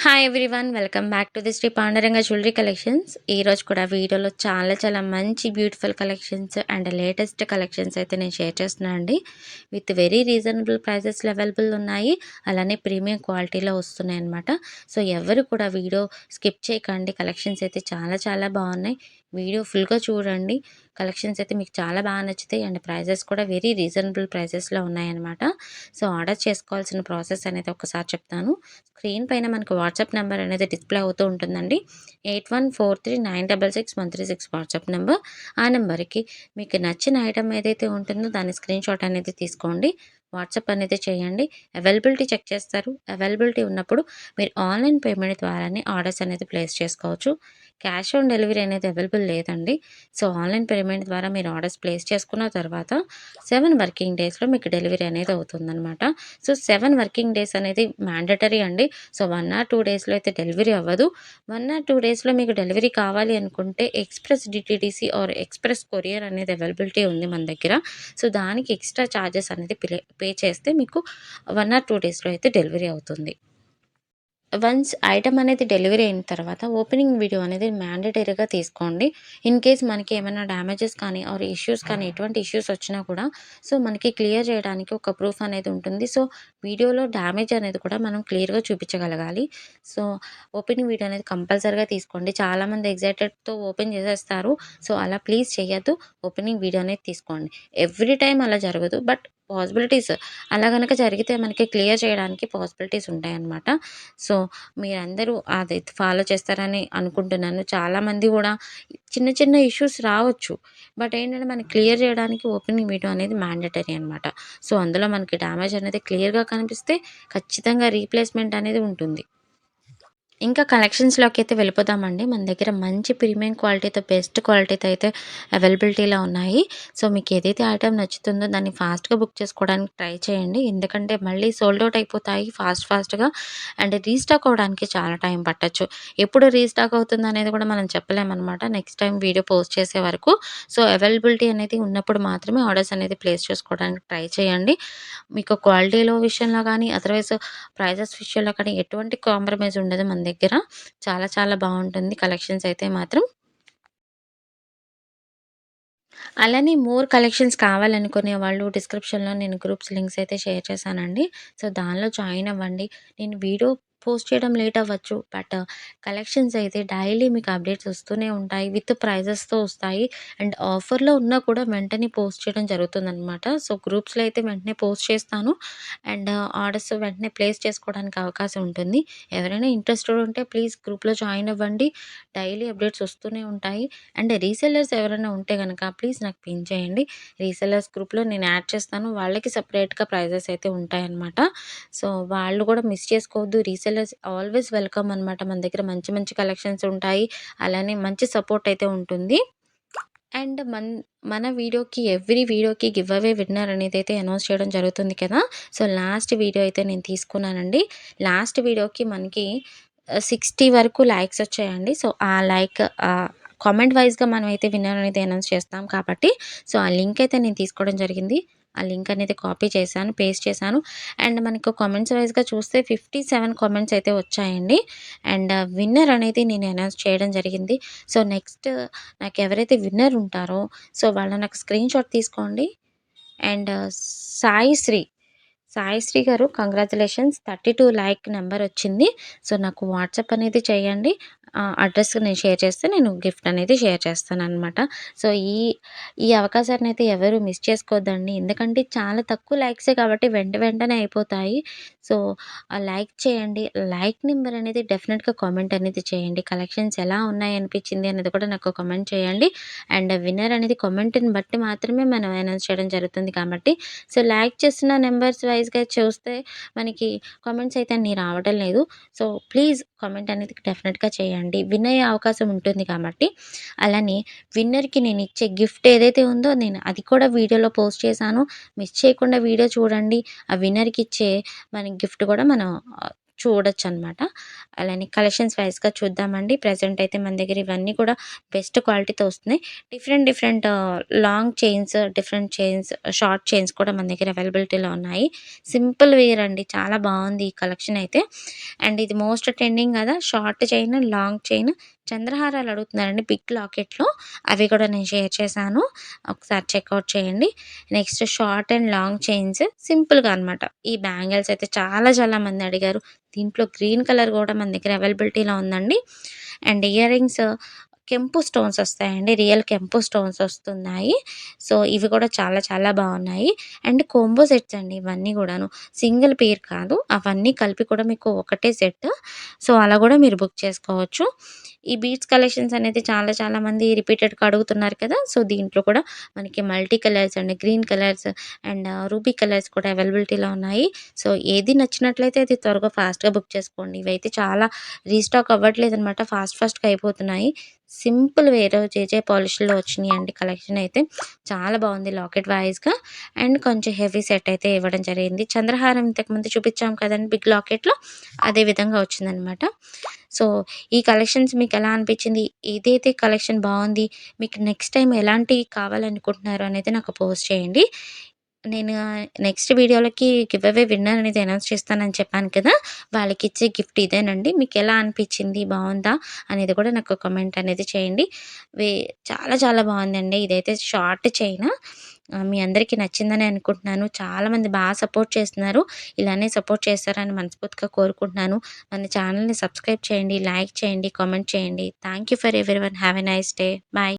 Hi everyone, welcome back to the Shri Panduranga jewellery collections. ఈరోజు కూడా వీడియోలో చాలా మంచి beautiful collections and latest collections అయితే నేను షేర్ చేస్తున్నాను అండి. విత్ వెరీ రీజనబుల్ ప్రైజెస్లో అవైలబుల్ ఉన్నాయి, అలానే ప్రీమియం క్వాలిటీలో వస్తున్నాయి అనమాట. సో ఎవరు కూడా వీడియో స్కిప్ చేయకండి, కలెక్షన్స్ అయితే చాలా బాగున్నాయి. వీడియో ఫుల్గా చూడండి, కలెక్షన్స్ అయితే మీకు చాలా బాగా నచ్చుతాయి అండ్ ప్రైజెస్ కూడా వెరీ రీజనబుల్ ప్రైజెస్లో ఉన్నాయన్నమాట. సో ఆర్డర్ చేసుకోవాల్సిన ప్రాసెస్ అనేది ఒకసారి చెప్తాను. స్క్రీన్ పైన మనకు వాట్సాప్ నెంబర్ అనేది డిస్ప్లే అవుతూ ఉంటుందండి. 8143966136 వాట్సాప్ నెంబర్. ఆ నెంబర్కి మీకు నచ్చిన ఐటమ్ ఏదైతే ఉంటుందో దాని స్క్రీన్ షాట్ అనేది తీసుకోండి, వాట్సాప్ అనేది చేయండి. అవైలబిలిటీ చెక్ చేస్తారు. అవైలబిలిటీ ఉన్నప్పుడు మీరు ఆన్లైన్ పేమెంట్ ద్వారానే ఆర్డర్స్ అనేది ప్లేస్ చేసుకోవచ్చు. క్యాష్ ఆన్ డెలివరీ అనేది అవైలబుల్ లేదండి. సో ఆన్లైన్ పేమెంట్ ద్వారా మీరు ఆర్డర్స్ ప్లేస్ చేసుకున్న తర్వాత 7 వర్కింగ్ డేస్లో మీకు డెలివరీ అనేది అవుతుందన్నమాట. సో 7 వర్కింగ్ డేస్ అనేది మ్యాండటరీ అండి. సో 1 ఆర్ 2 డేస్లో అయితే డెలివరీ అవ్వదు. 1 ఆర్ 2 డేస్లో మీకు డెలివరీ కావాలి అనుకుంటే express DTDC or express courier అనేది అవైలబిలిటీ ఉంది మన దగ్గర. సో దానికి ఎక్స్ట్రా ఛార్జెస్ అనేది పే చేస్తే మీకు 1 ఆర్ 2 డేస్లో అయితే డెలివరీ అవుతుంది. వన్స్ ఐటమ్ అనేది డెలివరీ అయిన తర్వాత ఓపెనింగ్ వీడియో అనేది మ్యాండేటరీగా తీసుకోండి. ఇన్ కేస్ మనకి ఏమైనా డ్యామేజెస్ కానీ ఆర్ ఇష్యూస్ కానీ ఎటువంటి ఇష్యూస్ వచ్చినా కూడా సో మనకి క్లియర్ చేయడానికి ఒక ప్రూఫ్ అనేది ఉంటుంది. సో వీడియోలో డ్యామేజ్ అనేది కూడా మనం క్లియర్గా చూపించగలగాలి. సో ఓపెనింగ్ వీడియో అనేది కంపల్సరీగా తీసుకోండి. చాలామంది ఎగ్జైటెడ్తో ఓపెన్ చేసేస్తారు. సో అలా ప్లీజ్ చేయొద్దు, ఓపెనింగ్ వీడియో అనేది తీసుకోండి. ఎవ్రీ టైం అలా జరగదు, బట్ పాసిబిలిటీస్ అలా కనుక జరిగితే మనకి క్లియర్ చేయడానికి పాసిబిలిటీస్ ఉంటాయన్నమాట. సో మీరందరూ అది ఫాలో చేస్తారని అనుకుంటున్నాను. చాలామంది కూడా చిన్న ఇష్యూస్ రావచ్చు, బట్ ఏంటంటే మనకి క్లియర్ చేయడానికి ఓపెనింగ్ వీడియో అనేది మ్యాండేటరీ అనమాట. సో అందులో మనకి డ్యామేజ్ అనేది క్లియర్గా కనిపిస్తే ఖచ్చితంగా రీప్లేస్మెంట్ అనేది ఉంటుంది. ఇంకా కలెక్షన్స్‌లోకి అయితే వెళ్ళిపోదామండి. మన దగ్గర మంచి ప్రీమియం క్వాలిటీతో, బెస్ట్ క్వాలిటీతో అయితే అవైలబిలిటీలో ఉన్నాయి. సో మీకు ఏదైతే ఐటెమ్ నచ్చుతుందో దాన్ని ఫాస్ట్‌గా బుక్ చేసుకోవడానికి ట్రై చేయండి. ఎందుకంటే మళ్ళీ సోల్డ్ అవుట్ అయిపోతాయి ఫాస్ట్‌గా అండ్ రీస్టాక్ అవ్వడానికి చాలా టైం పట్టొచ్చు. ఎప్పుడు రీస్టాక్ అవుతుందనేది కూడా మనం చెప్పలేమనమాట నెక్స్ట్ టైం వీడియో పోస్ట్ చేసే వరకు. సో అవైలబిలిటీ అనేది ఉన్నప్పుడు మాత్రమే ఆర్డర్స్ అనేది ప్లేస్ చేసుకోవడానికి ట్రై చేయండి. మీకు క్వాలిటీలో విషయంలో కానీ అదర్వైజ్ ప్రైజెస్ విషయంలో కానీ ఎటువంటి కాంప్రమైజ్ ఉండదు మన దగ్గర. చాలా బాగుంటుంది కలెక్షన్స్ అయితే మాత్రం. అలానే మోర్ కలెక్షన్స్ కావాలనుకునే వాళ్ళు డిస్క్రిప్షన్‌లో నేను గ్రూప్స్ లింక్స్ అయితే షేర్ చేశానండి. సో దానిలో జాయిన్ అవ్వండి. నేను వీడియో పోస్ట్ చేయడం లేట్ అవ్వచ్చు, బట్ కలెక్షన్స్ అయితే డైలీ మీకు అప్డేట్స్ వస్తూనే ఉంటాయి. విత్ ప్రైజెస్‌తో వస్తాయి అండ్ ఆఫర్‌లో ఉన్నా కూడా వెంటనే పోస్ట్ చేయడం జరుగుతుందనమాట. సో గ్రూప్స్‌లో అయితే వెంటనే పోస్ట్ చేస్తాను అండ్ ఆర్డర్స్ వెంటనే ప్లేస్ చేసుకోవడానికి అవకాశం ఉంటుంది. ఎవరైనా ఇంట్రెస్టెడ్ ఉంటే ప్లీజ్ గ్రూప్‌లో జాయిన్ అవ్వండి. డైలీ అప్డేట్స్ వస్తూనే ఉంటాయి. అండ్ రీసెల్లర్స్ ఎవరైనా ఉంటే గనక ప్లీజ్ నాకు పిన్ చేయండి. రీసెల్లర్స్ గ్రూప్‌లో నేను యాడ్ చేస్తాను. వాళ్ళకి సెపరేట్‌గా ప్రైజెస్ అయితే ఉంటాయన్నమాట. సో వాళ్ళు కూడా మిస్ చేసుకోవద్దు. రీసెల్లర్స్ ఆల్వేస్ వెల్కమ్ అనమాట. మన దగ్గర మంచి కలెక్షన్స్ ఉంటాయి. అలానే మంచి సపోర్ట్ అయితే ఉంటుంది. అండ్ మన వీడియోకి ఎవ్రీ వీడియోకి గివ్ అవే విన్నర్ అనేది అయితే అనౌన్స్ చేయడం జరుగుతుంది కదా! సో లాస్ట్ వీడియో అయితే నేను తీసుకున్నానండి. లాస్ట్ వీడియోకి మనకి 60 వరకు లైక్స్ వచ్చాయండి. సో ఆ లైక్ కామెంట్ వైస్‌గా మనమైతే విన్నర్ అనేది అనౌన్స్ చేస్తాం కాబట్టి సో ఆ లింక్ అయితే నేను తీసుకోవడం జరిగింది. ఆ లింక్ అనేది కాపీ చేశాను, పేస్ట్ చేశాను అండ్ మనకు కామెంట్స్ వైస్‌గా చూస్తే 57 కామెంట్స్ అయితే వచ్చాయండి. అండ్ విన్నర్ అనేది నేను అనౌన్స్ చేయడం జరిగింది. సో నెక్స్ట్ నాకు ఎవరైతే విన్నర్ ఉంటారో సో వాళ్ళ నాకు స్క్రీన్ షాట్ తీసుకోండి. అండ్ సాయిశ్రీ, సాయిశ్రీ గారు కంగ్రాచ్యులేషన్స్ 32 లైక్ నెంబర్ వచ్చింది. సో నాకు వాట్సాప్ అనేది చేయండి. అడ్రెస్ నేను షేర్ చేస్తే నేను గిఫ్ట్ అనేది షేర్ చేస్తాననమాట. సో ఈ అవకాశాన్ని అయితే ఎవరు మిస్ చేసుకోవద్దండి. ఎందుకంటే చాలా తక్కువ లైక్సే కాబట్టి వెంటనే అయిపోతాయి. సో లైక్ చేయండి. లైక్ నెంబర్ అనేది డెఫినిట్‌గా కామెంట్ అనేది చేయండి. కలెక్షన్స్ ఎలా ఉన్నాయి అనిపించింది అనేది కూడా నాకు కామెంట్ చేయండి. అండ్ విన్నర్ అనేది కామెంట్‌ని బట్టి మాత్రమే మనం అనౌన్స్ చేయడం జరుగుతుంది కాబట్టి సో లైక్ చేసిన నెంబర్స్ వైస్‌గా చూస్తే మనకి కామెంట్స్ అయితే అన్ని రావడం లేదు. సో ప్లీజ్ కామెంట్ అనేది డెఫినిట్‌గా చేయండి. విన్ అయ్యే అవకాశం ఉంటుంది కాబట్టి. అలానే విన్నర్‌కి నేను ఇచ్చే గిఫ్ట్ ఏదైతే ఉందో నేను అది కూడా వీడియోలో పోస్ట్ చేశాను. మిస్ చేయకుండా వీడియో చూడండి. ఆ విన్నర్‌కి ఇచ్చే మన గిఫ్ట్ కూడా మనం చూడొచ్చనమాట. అలానే కలెక్షన్స్ వైస్‌గా చూద్దామండి. ప్రెజెంట్ అయితే మన దగ్గర ఇవన్నీ కూడా బెస్ట్ క్వాలిటీతో వస్తున్నాయి. Different different long chains, different chains, short chains కూడా మన దగ్గర అవైలబిలిటీలో ఉన్నాయి. సింపుల్ వేర్ అండి. చాలా బావుంది ఈ కలెక్షన్ అయితే. అండ్ ఇది మోస్ట్ ట్రెండింగ్ గదా! షార్ట్ చైన్, లాంగ్ చైన్, చంద్రహారాలు అడుగుతున్నారండి బిగ్ లాకెట్‌లో. అవి కూడా నేను షేర్ చేశాను. ఒకసారి చెక్‌ఔట్ చేయండి. Next short and long chains సింపుల్‌గా అనమాట. ఈ బ్యాంగిల్స్ అయితే చాలా చాలా మంది అడిగారు. దీంట్లో గ్రీన్ కలర్ గూడా మన దగ్గర అవైలబిలిటీలో ఉందండి. అండ్ ఇయర్ రింగ్స్ కెంపు స్టోన్స్ వస్తాయండి. రియల్ కెంపు స్టోన్స్ వస్తున్నాయి. సో, ఇవి కూడా చాలా చాలా బావున్నాయి. అండ్ కోంబో సెట్స్ అండి ఇవన్నీ గూడాను. సింగిల్ పేర్ కాదు. అవన్నీ కలిపి కూడా మీకు ఒకటే సెట్. సో, అలా గూడా మీరు బుక్ చేసుకోవచ్చు. ఈ బీడ్స్ కలెక్షన్స్ అనేది చాలా చాలా మంది రిపీటెడ్‌గా అడుగుతున్నారు కదా! సో, దీంట్లో కూడా మనకి multi colours and green colours and ruby colours కూడా అవైలబిలిటీలో ఉన్నాయి. సో, ఏది నచ్చినట్లయితే అది త్వరగా ఫాస్ట్‌గా బుక్ చేసుకోండి. ఇవైతే చాలా రీస్టాక్ అవ్వట్లేదనమాట. ఫాస్ట్‌గా అయిపోతున్నాయి. సింపుల్ వేర్ జేజే పాలిష్‌లో వచ్చినియండి కలెక్షన్ అయితే. చాలా బావుంది లాకెట్ వైస్‌గా అండ్ కొంచెం హెవీ సెట్ అయితే ఇవ్వడం జరిగింది. చంద్రహారం ఇంతకుముందు చూపించాం కదండీ బిగ్ లాకెట్‌లో అదే విధంగా వచ్చిందనమాట. సో, ఈ కలెక్షన్స్ మీకెలా అనిపించింది? ఏదైతే కలెక్షన్ బావుంది, మీకు నెక్స్ట్ టైమ్ ఎలాంటివి కావాలనుకుంటున్నారు అనేది నాకు పోస్ట్ చేయండి. నేను నెక్స్ట్ వీడియోలకి గివ్ అవే విన్నర్ అనేది అనౌన్స్ చేస్తానని చెప్పాను కదా! వాళ్ళకిచ్చే గిఫ్ట్ ఇదేనండి. మీకెలా అనిపించింది? బావుందా? అనేది కూడా నాకు కామెంట్ అనేది చేయండి. వే చాలా చాలా బావుందండి. ఇదైతే షార్ట్ చైను. మీ అందరికీ నచ్చిందని అనుకుంటున్నాను. చాలామంది సపోర్ట్ చేస్తున్నారు. ఇలానే సపోర్ట్ చేస్తారని మనస్ఫూర్తిగా కోరుకుంటున్నాను. మన ఛానల్‌ని సబ్స్క్రైబ్ చేయండి, లైక్ చేయండి, కామెంట్ చేయండి. Thank you for everyone. Have a nice day. Bye.